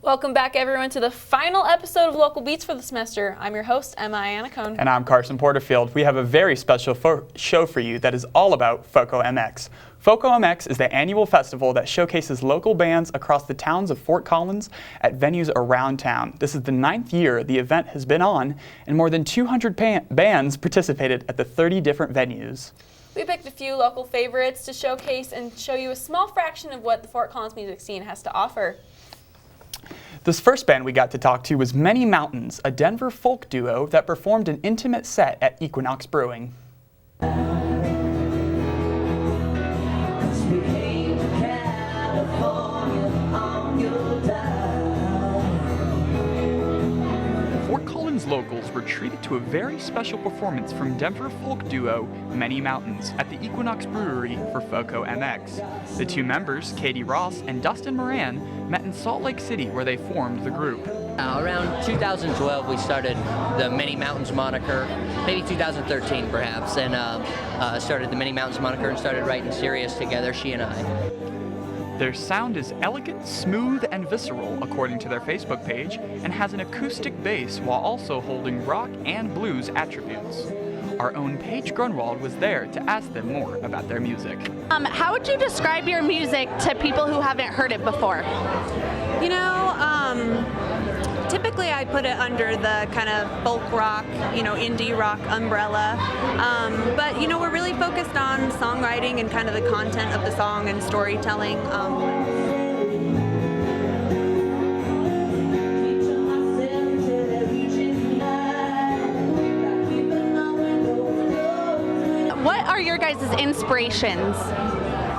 Welcome back, everyone, to the final episode of Local Beats for the semester. I'm your host, Emma Iannacone. And I'm Carson Porterfield. We have a very special show for you that is all about FOCOMX. FOCOMX is the annual festival that showcases local bands across the towns of Fort Collins at venues around town. This is the 9th year the event has been on, and more than 200 bands participated at the 30 different venues. We picked a few local favorites to showcase and show you a small fraction of what the Fort Collins music scene has to offer. This first band we got to talk to was Many Mountains, a Denver folk duo that performed an intimate set at Equinox Brewing. Fort Collins locals were treated to a very special performance from Denver folk duo Many Mountains at the Equinox Brewery for FOCOMX. The two members, Katie Ross and Dustin Moran, met in Salt Lake City where they formed the group. Around 2012 we started the Many Mountains moniker, maybe 2013 perhaps, and started the Many Mountains moniker and started writing Sirius together, she and I. Their sound is elegant, smooth, and visceral, according to their Facebook page, and has an acoustic bass while also holding rock and blues attributes. Our own Paige Grunwald was there to ask them more about their music. How would you describe your music to people who haven't heard it before? You know, typically I put it under the kind of folk rock, indie rock umbrella. But, we're really focused on songwriting and kind of the content of the song and storytelling. What are your guys' inspirations?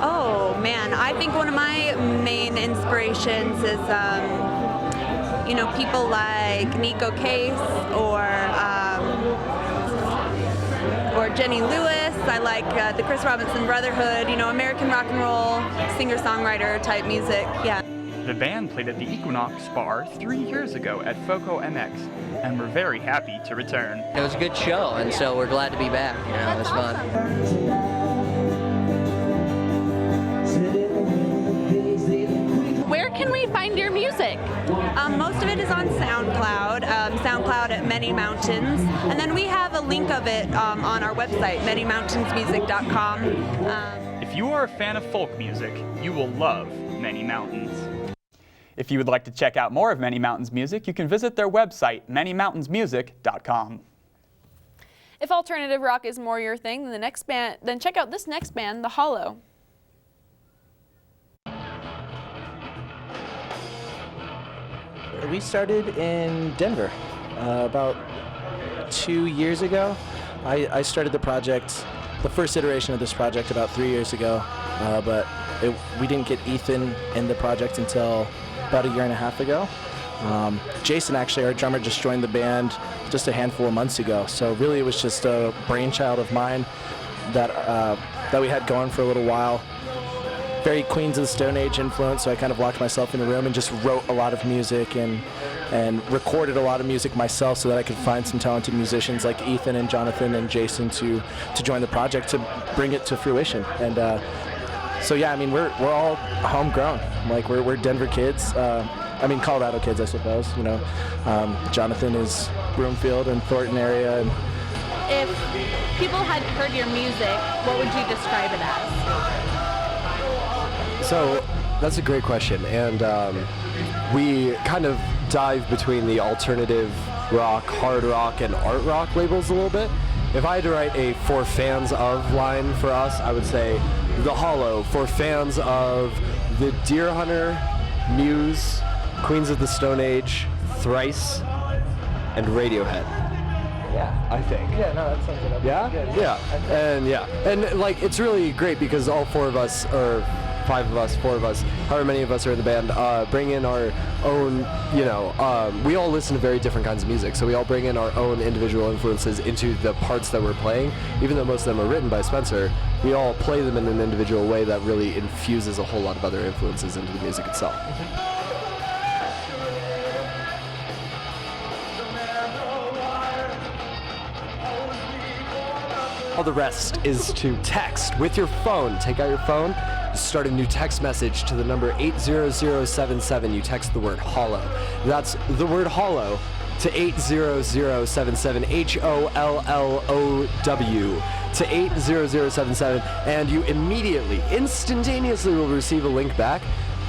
Oh, man. I think one of my main inspirations is, people like Nico Case or Jenny Lewis. I like the Chris Robinson Brotherhood, American rock and roll, singer-songwriter type music, yeah. The band played at the Equinox Bar 3 years ago at FOCOMX, and we're very happy to return. It was a good show, and so we're glad to be back. It was fun. Where can we find your music? Most of it is on SoundCloud, SoundCloud at Many Mountains, and then we have a link of it on our website, manymountainsmusic.com. If you are a fan of folk music, you will love Many Mountains. If you would like to check out more of Many Mountains music, you can visit their website, manymountainsmusic.com. If alternative rock is more your thing then check out this next band, The Hollow. We started in Denver about 2 years ago. I started the project, the first iteration of this project, about 3 years ago, but we didn't get Ethan in the project until about a year and a half ago. Jason, actually, our drummer, just joined the band just a handful of months ago, so really it was just a brainchild of mine that we had going for a little while. Very Queens of the Stone Age influence, so I kind of locked myself in a room and just wrote a lot of music and recorded a lot of music myself so that I could find some talented musicians like Ethan and Jonathan and Jason to join the project to bring it to fruition. And so yeah, I mean, we're all homegrown. Like we're Denver kids. Colorado kids, I suppose. Jonathan is Broomfield and Thornton area. And If people hadn't heard your music, what would you describe it as? So that's a great question, and we kind of dive between the alternative rock, hard rock, and art rock labels a little bit. If I had to write a for fans of line for us, I would say The Hollow, for fans of the Deer Hunter, Muse, Queens of the Stone Age, Thrice, and Radiohead. Yeah, I think. yeah, no, that sounds good. Yeah, and like it's really great because all four of us, or 5 of us, 4 of us, however many of us are in the band, bring in our own, we all listen to very different kinds of music, so we all bring in our own individual influences into the parts that we're playing. Even though most of them are written by Spencer, we all play them in an individual way that really infuses a whole lot of other influences into the music itself. All the rest is to text with your phone. Take out your phone start a new text message to the number 80077. You text the word hollow. That's the word hollow to 80077, HOLLOW to 80077, and you immediately, instantaneously will receive a link back.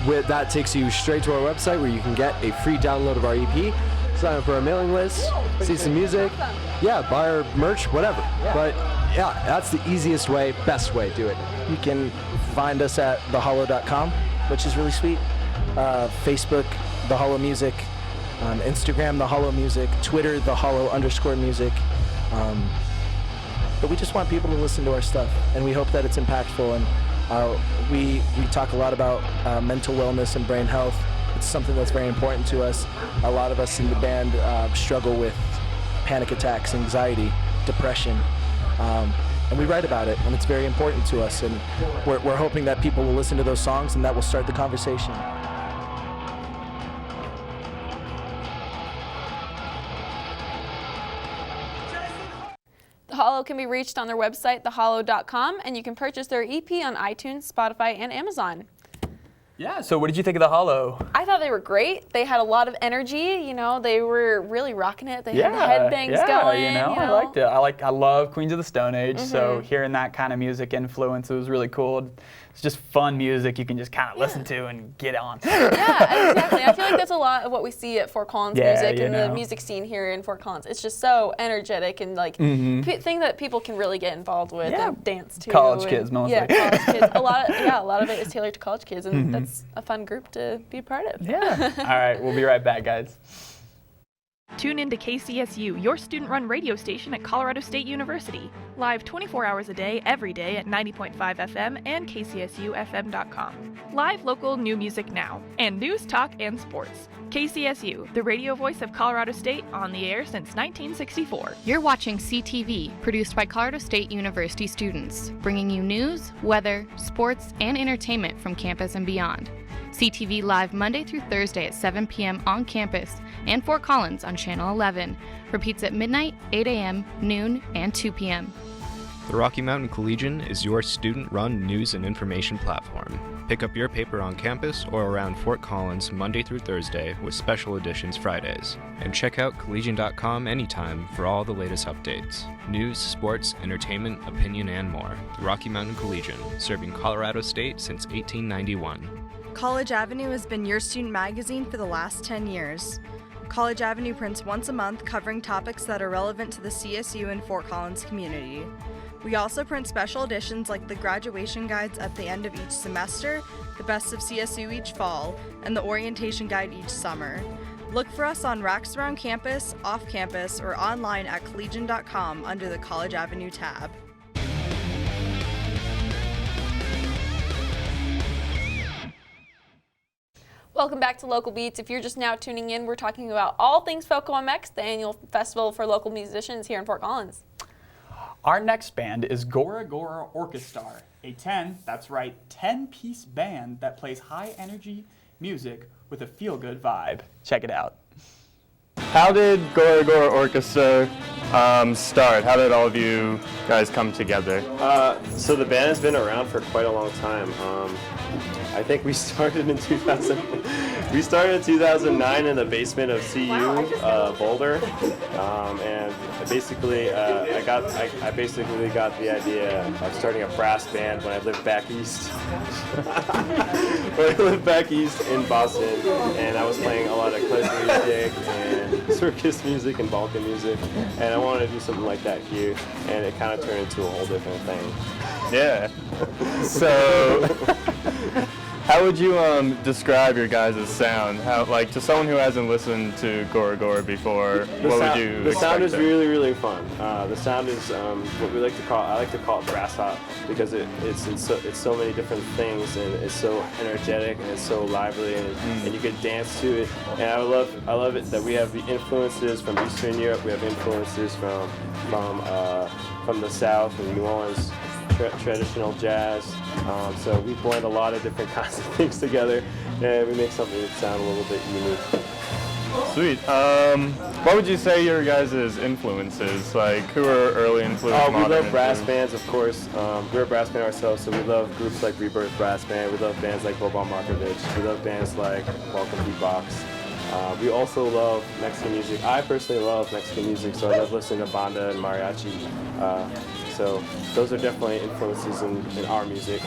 That takes you straight to our website where you can get a free download of our EP, sign up for our mailing list, see some music, yeah, buy our merch, whatever. But yeah, that's the easiest way, best way, do it. You can find us at thehollow.com, which is really sweet. Facebook, The Hollow Music. Instagram, The Hollow Music. Twitter, The Hollow_music. But we just want people to listen to our stuff, and we hope that it's impactful. And we talk a lot about mental wellness and brain health. It's something that's very important to us. A lot of us in the band struggle with panic attacks, anxiety, depression. And we write about it, and it's very important to us. And we're hoping that people will listen to those songs, and that will start the conversation. The Hollow can be reached on their website, thehollow.com, and you can purchase their EP on iTunes, Spotify, and Amazon. Yeah, so what did you think of The Hollow? I thought they were great. They had a lot of energy, you know, they were really rocking it. They had the headbangs going. I liked it. I love Queens of the Stone Age, so hearing that kind of music influence, it was really cool. It's just fun music you can just kind of listen to and get on. Yeah, exactly. I feel like that's a lot of what we see at Fort Collins music and the music scene here in Fort Collins. It's just so energetic and like thing that people can really get involved with and dance to. College kids mostly. Yeah, college kids. A lot of it is tailored to college kids, and that's a fun group to be part of. Yeah. All right, we'll be right back, guys. Tune in to KCSU, your student-run radio station at Colorado State University. Live 24 hours a day, every day at 90.5 FM and kcsufm.com. Live local new music now, and news, talk, and sports. KCSU, the radio voice of Colorado State, on the air since 1964. You're watching CTV, produced by Colorado State University students, bringing you news, weather, sports, and entertainment from campus and beyond. CTV live Monday through Thursday at 7 p.m. on campus and Fort Collins on Channel 11. Repeats at midnight, 8 a.m., noon, and 2 p.m. The Rocky Mountain Collegian is your student-run news and information platform. Pick up your paper on campus or around Fort Collins Monday through Thursday with special editions Fridays. And check out collegian.com anytime for all the latest updates. News, sports, entertainment, opinion, and more. The Rocky Mountain Collegian, serving Colorado State since 1891. College Avenue has been your student magazine for the last 10 years. College Avenue prints once a month covering topics that are relevant to the CSU and Fort Collins community. We also print special editions like the graduation guides at the end of each semester, the best of CSU each fall, and the orientation guide each summer. Look for us on racks around campus, off campus, or online at collegian.com under the College Avenue tab. Welcome back to Local Beats. If you're just now tuning in, we're talking about all things FOCOMX, the annual festival for local musicians here in Fort Collins. Our next band is Gora Gora Orchestra, a 10-piece band that plays high-energy music with a feel-good vibe. Check it out. How did Gora Gora Orchestra start? How did all of you guys come together? So the band has been around for quite a long time. I think we started in 2009 in the basement of CU Boulder, and basically I basically got the idea of starting a brass band when I lived back east. When I lived back east in Boston, and I was playing a lot of classical music and circus music and Balkan music, and I wanted to do something like that here, and it kind of turned into a whole different thing. Yeah. So, how would you describe your guys' sound? How, like, to someone who hasn't listened to Gora Gora before, what would you expect? The sound is really, really fun. The sound is what we like to call. I like to call it brass hop because it's so many different things, and it's so energetic and it's so lively, and you can dance to it. And I love it that we have the influences from Eastern Europe. We have influences from the South, from New Orleans. Traditional jazz, so we blend a lot of different kinds of things together, and we make something that sounds a little bit unique. Sweet. What would you say your guys' influences? Like, who are early influences? We love brass bands, of course. We're a brass band ourselves, so we love groups like Rebirth Brass Band. We love bands like Boban Markovic. We love bands like Welcome Beatbox. We also love Mexican music. I personally love Mexican music, so I love listening to banda and mariachi. So those are definitely influences in our music.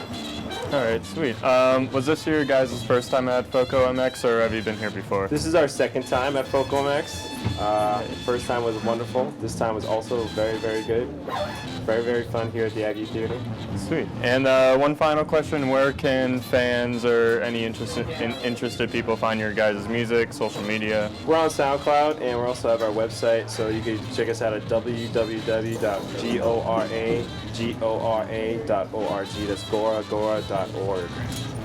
All right, sweet. Was this your guys' first time at FOCOMX, or have you been here before? This is our second time at FOCOMX. First time was wonderful. This time was also very, very good. Very, very fun here at the Aggie Theater. Sweet. And one final question, where can fans or any interested people find your guys' music, social media? We're on SoundCloud, and we also have our website, so you can check us out at www.gora.org. That's gora.org.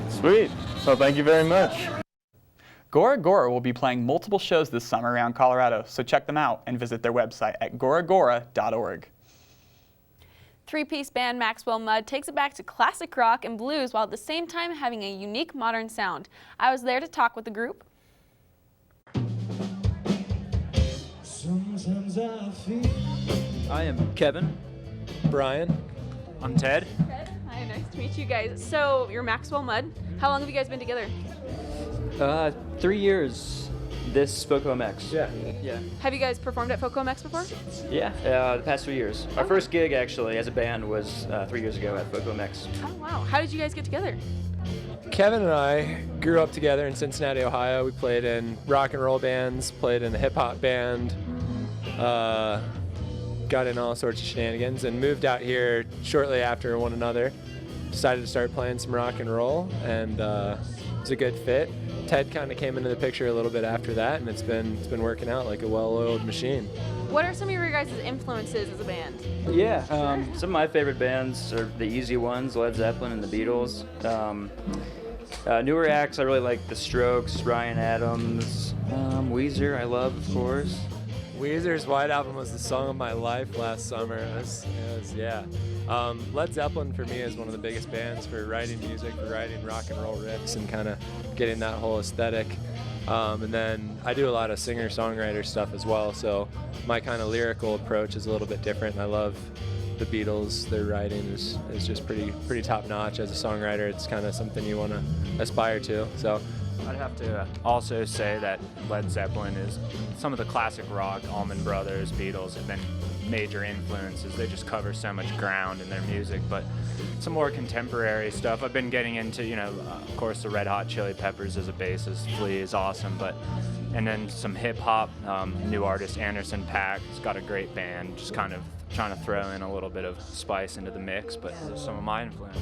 Sweet. Well, thank you very much. Gora Gora will be playing multiple shows this summer around Colorado, so check them out and visit their website at goragora.org. Three-piece band Maxwell Mudd takes it back to classic rock and blues while at the same time having a unique modern sound. I was there to talk with the group. I am Kevin. Brian. I'm Ted. Hi, nice to meet you guys. So, you're Maxwell Mudd. How long have you guys been together? 3 years this FOCOMX. Yeah. Have you guys performed at FOCOMX before? Yeah, the past 3 years. Our first gig, actually, as a band was 3 years ago at FOCOMX. Oh, wow. How did you guys get together? Kevin and I grew up together in Cincinnati, Ohio. We played in rock and roll bands, played in a hip-hop band, got in all sorts of shenanigans, and moved out here shortly after one another. Decided to start playing some rock and roll, and it was a good fit. Ted kind of came into the picture a little bit after that, and it's been working out like a well-oiled machine. What are some of your guys' influences as a band? Yeah, some of my favorite bands are the easy ones, Led Zeppelin and the Beatles. Newer acts, I really like The Strokes, Bryan Adams, Weezer, I love, of course. Weezer's White Album was the song of my life last summer. Led Zeppelin for me is one of the biggest bands for writing music, for writing rock and roll riffs and kind of getting that whole aesthetic. And then I do a lot of singer-songwriter stuff as well, so my kind of lyrical approach is a little bit different. I love the Beatles. Their writing is just pretty top-notch. As a songwriter, it's kind of something you want to aspire to. So I'd have to also say that Led Zeppelin is some of the classic rock, Allman Brothers, Beatles have been major influences. They just cover so much ground in their music, but some more contemporary stuff. I've been getting into, of course, the Red Hot Chili Peppers as a bassist. Flea is awesome, and then some hip hop, new artist Anderson .Paak has got a great band, just kind of trying to throw in a little bit of spice into the mix, but those are some of my influences.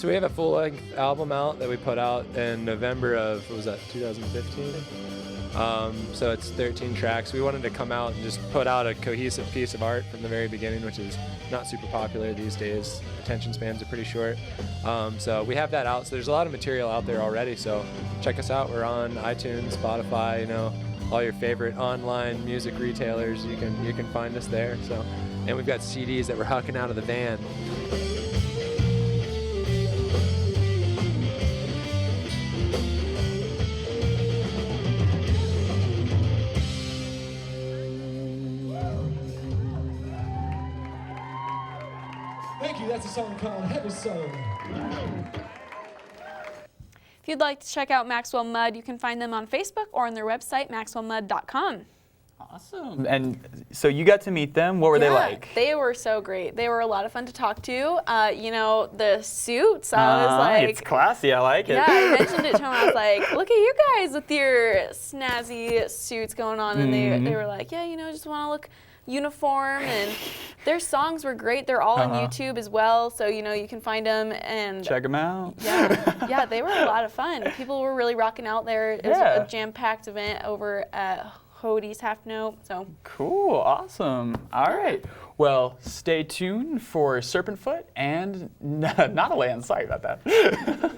We have a full-length album out that we put out in November of, 2015? So it's 13 tracks. We wanted to come out and just put out a cohesive piece of art from the very beginning, which is not super popular these days. Attention spans are pretty short. So we have that out. So there's a lot of material out there already. So check us out. We're on iTunes, Spotify, all your favorite online music retailers. You can find us there. So, and we've got CDs that we're hucking out of the van. That's a song called Heavy Soul. If you'd like to check out Maxwell Mudd, you can find them on Facebook or on their website, maxwellmudd.com. Awesome. And so you got to meet them. What were they like? They were so great. They were a lot of fun to talk to. The suits, I was like... It's classy. I like it. Yeah, I mentioned it to them. I was like, look at you guys with your snazzy suits going on. And they were like, yeah, just want to look uniform, and their songs were great. They're all on YouTube as well, so you can find them and check them out. Yeah, they were a lot of fun. People were really rocking out there. It was a jam-packed event over at Hodie's Half Note. So cool, awesome. All right. Well, stay tuned for Serpent Foot and not a land. Sorry about that.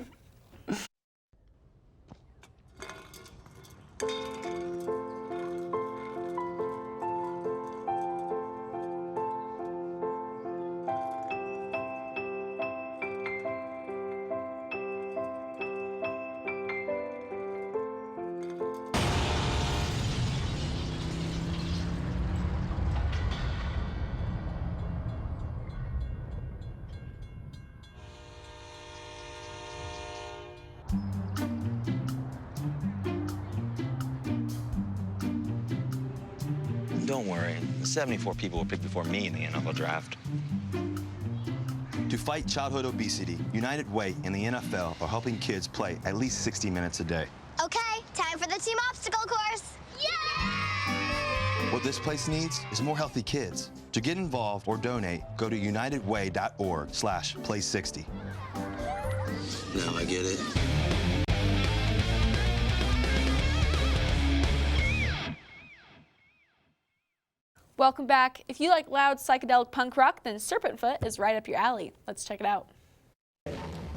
don't worry. 74 people were picked before me in the NFL draft. To fight childhood obesity, United Way and the NFL are helping kids play at least 60 minutes a day. Okay, time for the team obstacle course. Yay! What this place needs is more healthy kids. To get involved or donate, go to unitedway.org/play60. Now I get it. Welcome back. If you like loud psychedelic punk rock, then Serpent Foot is right up your alley. Let's check it out.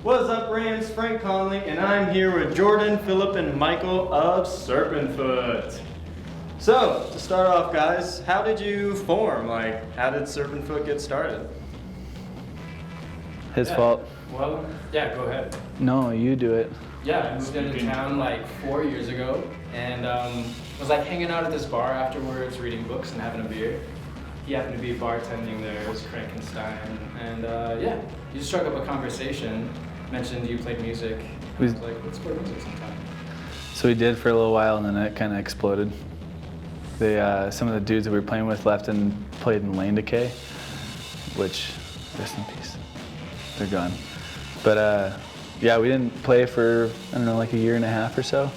What's up, Rams? Frank Conley, and I'm here with Jordan, Phillip, and Michael of Serpent Foot. So, to start off, guys, how did you form? Like, how did Serpent Foot get started? His fault. Well, yeah, go ahead. No, you do it. Yeah, I moved into town like 4 years ago, and was like hanging out at this bar afterwards, reading books and having a beer. He happened to be bartending there, it was Frankenstein, and yeah, you just struck up a conversation, mentioned you played music. I was like, let's play music sometime. So we did for a little while, and then it kind of exploded. Some of the dudes that we were playing with left and played in Lane Decay, which, rest in peace, they're gone. But yeah, we didn't play for, I don't know, like a year and a half or so.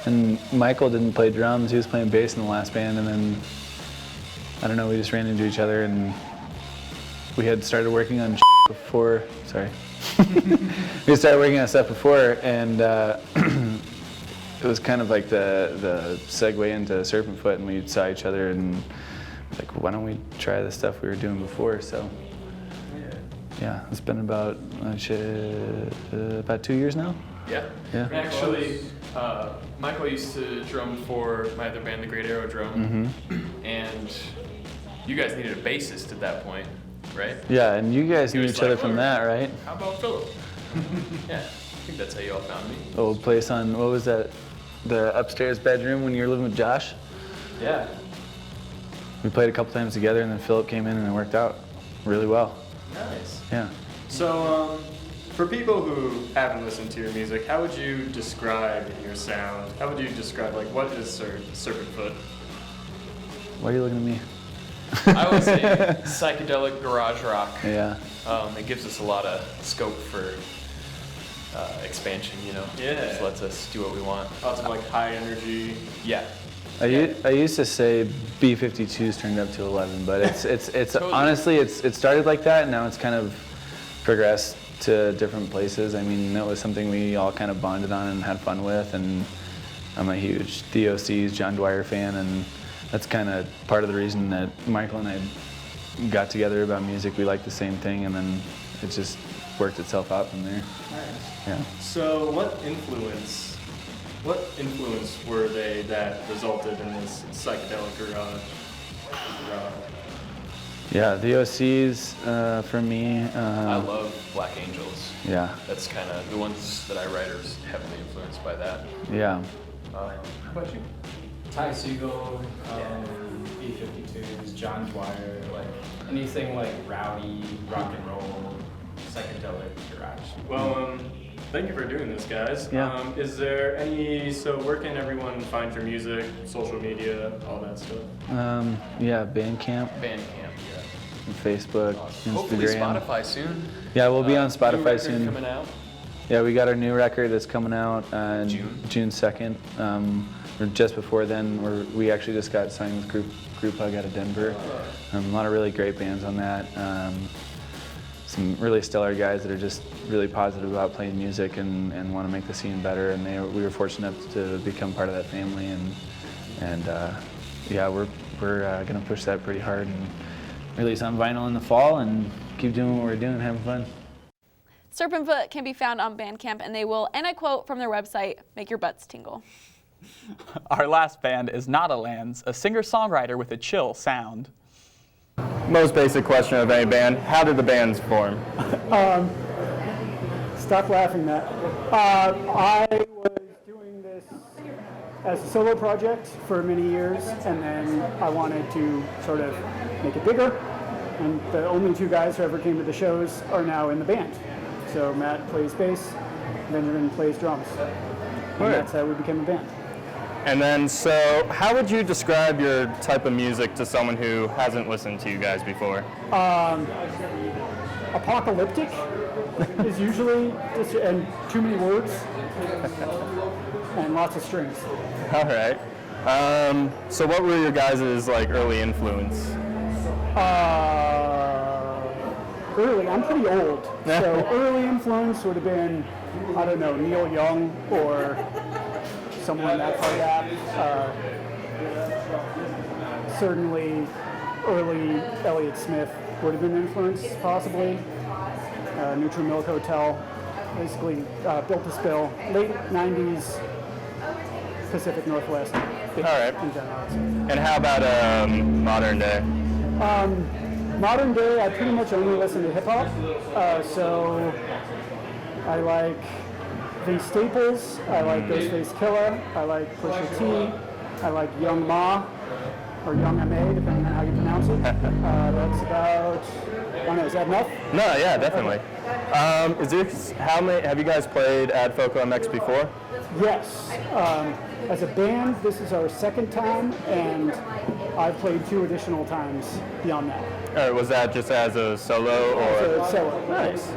And Michael didn't play drums, he was playing bass in the last band, and then, I don't know, we just ran into each other, and we had started working on before, sorry. We started working on stuff before, and it was kind of like the segue into Serpent Foot, and we saw each other, and like, why don't we try the stuff we were doing before, so. Yeah, it's been about 2 years now. Yeah. Actually, Michael used to drum for my other band, the Great Aerodrome, and you guys needed a bassist at that point, right? Yeah, and you guys knew each other from that, right? How about Phillip? Yeah, I think that's how you all found me. Old place on, what was that? The upstairs bedroom when you were living with Josh? Yeah. We played a couple times together, and then Phillip came in and it worked out really well. Nice. Yeah. So, for people who haven't listened to your music, how would you describe your sound? How would you describe, like, what is Serpent Foot? Why are you looking at me? I would say psychedelic garage rock. Yeah. It gives us a lot of scope for expansion, you know? Yeah. Just lets us do what we want. Lots of, like, high energy. Yeah. I used to say B-52s turned up to 11, but it's totally. Honestly, it started like that, and now it's kind of progressed to different places. I mean, that was something we all kind of bonded on and had fun with, and I'm a huge DOC's John Dwyer fan, and that's kind of part of the reason that Michael and I got together about music. We liked the same thing, and then it just worked itself out from there. Nice. Yeah. So what influence were they that resulted in this psychedelic garage? Yeah, the OCs for me. I love Black Angels. Yeah. That's kind of the ones that I write are heavily influenced by that. Yeah. How about you? Ty Segall, B-52s, John Dwyer, like anything like rowdy, rock and roll, psychedelic garage. Well, thank you for doing this, guys. Yeah. Is there where can everyone find your music, social media, all that stuff? Yeah, Bandcamp. Facebook, Instagram. Hopefully Spotify soon. Yeah, we'll be on New Spotify record soon. coming out. Yeah, we got our new record that's coming out June 2nd. Or just before then, we actually just got signed with Group Hug out of Denver. A lot of really great bands on that. Some really stellar guys that are just really positive about playing music and want to make the scene better. And we were fortunate enough to become part of that family. And yeah, we're gonna push that pretty hard and release on vinyl in the fall and keep doing what we're doing, having fun. Serpent Foot can be found on Bandcamp, and they will, and I quote from their website, make your butts tingle. Our last band is Nada Lands, a singer-songwriter with a chill sound. Most basic question of any band, how did the bands form? Stop laughing, Matt. I was doing this as a solo project for many years, and then I wanted to sort of make it bigger, and the only two guys who ever came to the shows are now in the band. So Matt plays bass, Benjamin plays drums, and that's how we became a band. And then, so how would you describe your type of music to someone who hasn't listened to you guys before? Apocalyptic is usually just, and too many words and lots of strings. All right. So what were your guys' like early influence? Early, I'm pretty old, so early influence would have been, I don't know, Neil Young or someone that far back. Certainly early Elliott Smith would have been influenced, possibly. Neutral Milk Hotel, basically Built to Spill, late 90s Pacific Northwest. All right. In general. And how about modern day? Modern day, I pretty much only listen to hip hop. So I like Vince Staples, I like Ghostface Killah, I like Pusha T, I like Young Ma, or Young M.A., depending on how you pronounce it. That's about, I don't know, is that enough? No, yeah, definitely. Have you guys played at FOCOMX before? Yes. As a band, this is our second time, and I've played 2 additional times beyond that. All right, was that just as a solo or? As a solo. Nice.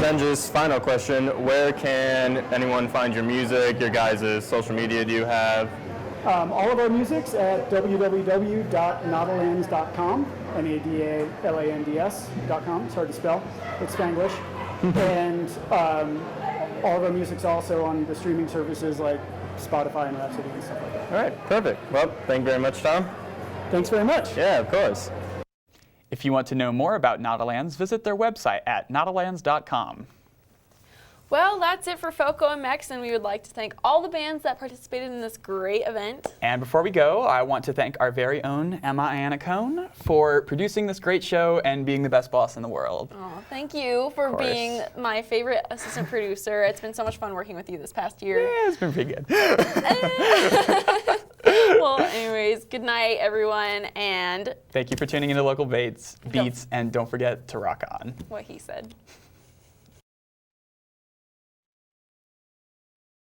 Then just final question, where can anyone find your music, your guys' social media do you have? All of our music's at www.nadalands.com, NADALANDS.com. It's hard to spell. It's Spanglish. And all of our music's also on the streaming services like Spotify and Rhapsody and stuff like that. All right, perfect. Well, thank you very much, Tom. Thanks very much. Yeah, of course. If you want to know more about Nadalands, visit their website at nadalands.com. Well, that's it for FOCOMX, and we would like to thank all the bands that participated in this great event. And before we go, I want to thank our very own Emma Iannacone for producing this great show and being the best boss in the world. Oh, thank you for being my favorite assistant producer. It's been so much fun working with you this past year. Yeah, it's been pretty good. Well, anyways, good night, everyone, and thank you for tuning into Local Beats, and don't forget to rock on. What he said.